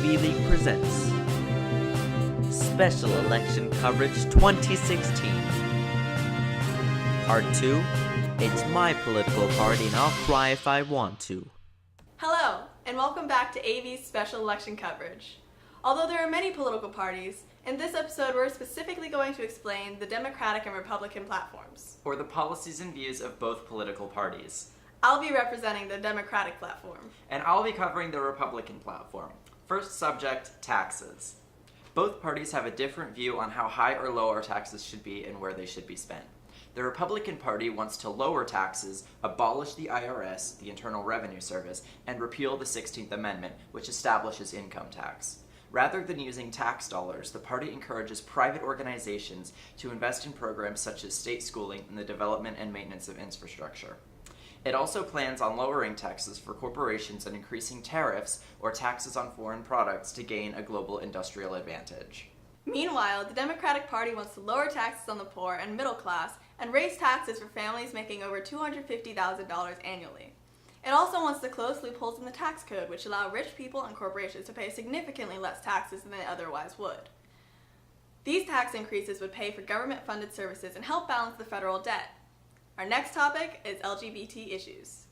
AV League presents Special Election Coverage 2016. Part 2, It's My Political Party and I'll Cry If I Want to. Hello, and welcome back to AV's Special Election Coverage. Although there are many political parties, in this episode we're specifically going to explain the Democratic and Republican platforms. Or the policies and views of both political parties. I'll be representing the Democratic platform. And I'll be covering the Republican platform. First subject, taxes. Both parties have a different view on how high or low our taxes should be and where they should be spent. The Republican Party wants to lower taxes, abolish the IRS, the Internal Revenue Service, and repeal the 16th Amendment, which establishes income tax. Rather than using tax dollars, the party encourages private organizations to invest in programs such as state schooling and the development and maintenance of infrastructure. It also plans on lowering taxes for corporations and increasing tariffs or taxes on foreign products to gain a global industrial advantage. Meanwhile, the Democratic Party wants to lower taxes on the poor and middle class and raise taxes for families making over $250,000 annually. It also wants to close loopholes in the tax code, which allow rich people and corporations to pay significantly less taxes than they otherwise would. These tax increases would pay for government-funded services and help balance the federal debt. Our next topic is LGBT issues.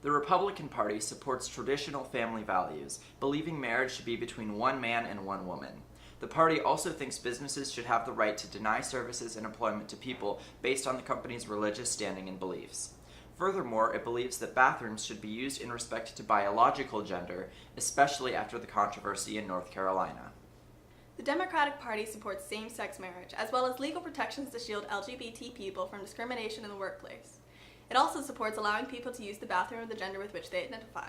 The Republican Party supports traditional family values, believing marriage should be between one man and one woman. The party also thinks businesses should have the right to deny services and employment to people based on the company's religious standing and beliefs. Furthermore, it believes that bathrooms should be used in respect to biological gender, especially after the controversy in North Carolina. The Democratic Party supports same-sex marriage, as well as legal protections to shield LGBT people from discrimination in the workplace. It also supports allowing people to use the bathroom of the gender with which they identify.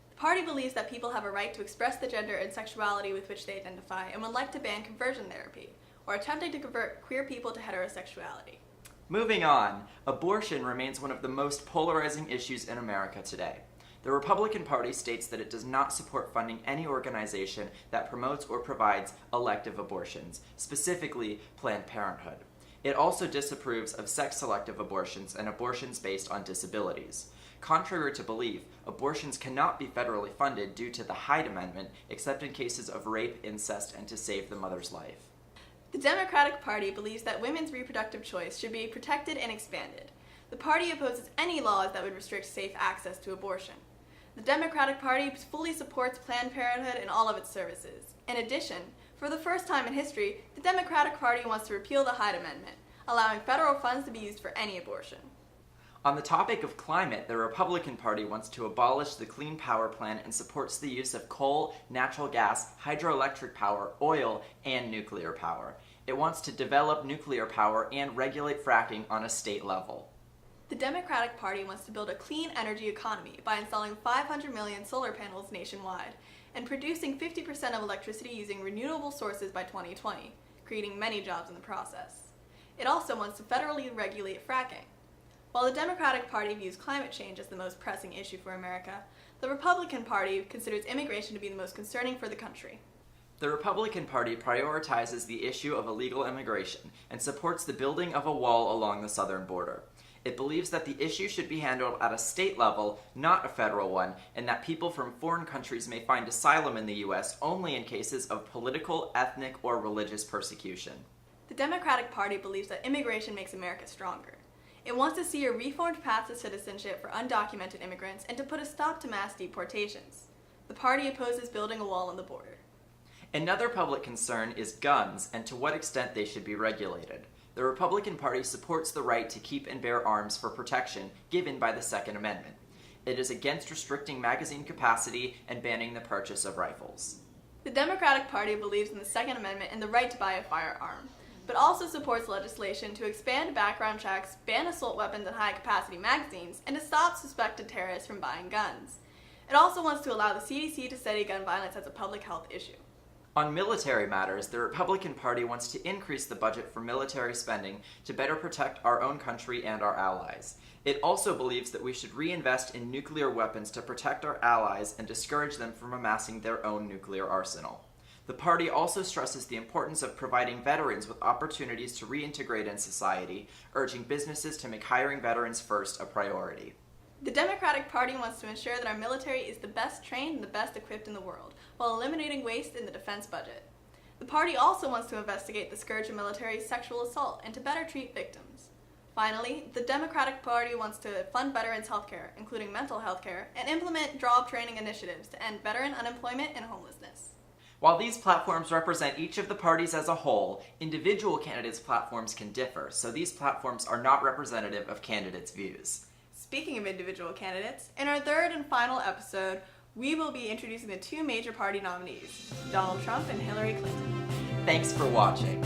The party believes that people have a right to express the gender and sexuality with which they identify and would like to ban conversion therapy, or attempting to convert queer people to heterosexuality. Moving on, abortion remains one of the most polarizing issues in America today. The Republican Party states that it does not support funding any organization that promotes or provides elective abortions, specifically Planned Parenthood. It also disapproves of sex-selective abortions and abortions based on disabilities. Contrary to belief, abortions cannot be federally funded due to the Hyde Amendment, except in cases of rape, incest, and to save the mother's life. The Democratic Party believes that women's reproductive choice should be protected and expanded. The party opposes any laws that would restrict safe access to abortion. The Democratic Party fully supports Planned Parenthood and all of its services. In addition, for the first time in history, the Democratic Party wants to repeal the Hyde Amendment, allowing federal funds to be used for any abortion. On the topic of climate, the Republican Party wants to abolish the Clean Power Plan and supports the use of coal, natural gas, hydroelectric power, oil, and nuclear power. It wants to develop nuclear power and regulate fracking on a state level. The Democratic Party wants to build a clean energy economy by installing 500 million solar panels nationwide and producing 50% of electricity using renewable sources by 2020, creating many jobs in the process. It also wants to federally regulate fracking. While the Democratic Party views climate change as the most pressing issue for America, the Republican Party considers immigration to be the most concerning for the country. The Republican Party prioritizes the issue of illegal immigration and supports the building of a wall along the southern border. It believes that the issue should be handled at a state level, not a federal one, and that people from foreign countries may find asylum in the U.S. only in cases of political, ethnic, or religious persecution. The Democratic Party believes that immigration makes America stronger. It wants to see a reformed path to citizenship for undocumented immigrants and to put a stop to mass deportations. The party opposes building a wall on the border. Another public concern is guns and to what extent they should be regulated. The Republican Party supports the right to keep and bear arms for protection given by the Second Amendment. It is against restricting magazine capacity and banning the purchase of rifles. The Democratic Party believes in the Second Amendment and the right to buy a firearm, but also supports legislation to expand background checks, ban assault weapons and high-capacity magazines, and to stop suspected terrorists from buying guns. It also wants to allow the CDC to study gun violence as a public health issue. On military matters, the Republican Party wants to increase the budget for military spending to better protect our own country and our allies. It also believes that we should reinvest in nuclear weapons to protect our allies and discourage them from amassing their own nuclear arsenal. The party also stresses the importance of providing veterans with opportunities to reintegrate in society, urging businesses to make hiring veterans first a priority. The Democratic Party wants to ensure that our military is the best trained and the best equipped in the world, while eliminating waste in the defense budget. The party also wants to investigate the scourge of military sexual assault and to better treat victims. Finally, the Democratic Party wants to fund veterans' health care, including mental health care, and implement job training initiatives to end veteran unemployment and homelessness. While these platforms represent each of the parties as a whole, individual candidates' platforms can differ, so these platforms are not representative of candidates' views. Speaking of individual candidates, in our third and final episode, we will be introducing the two major party nominees, Donald Trump and Hillary Clinton. Thanks for watching.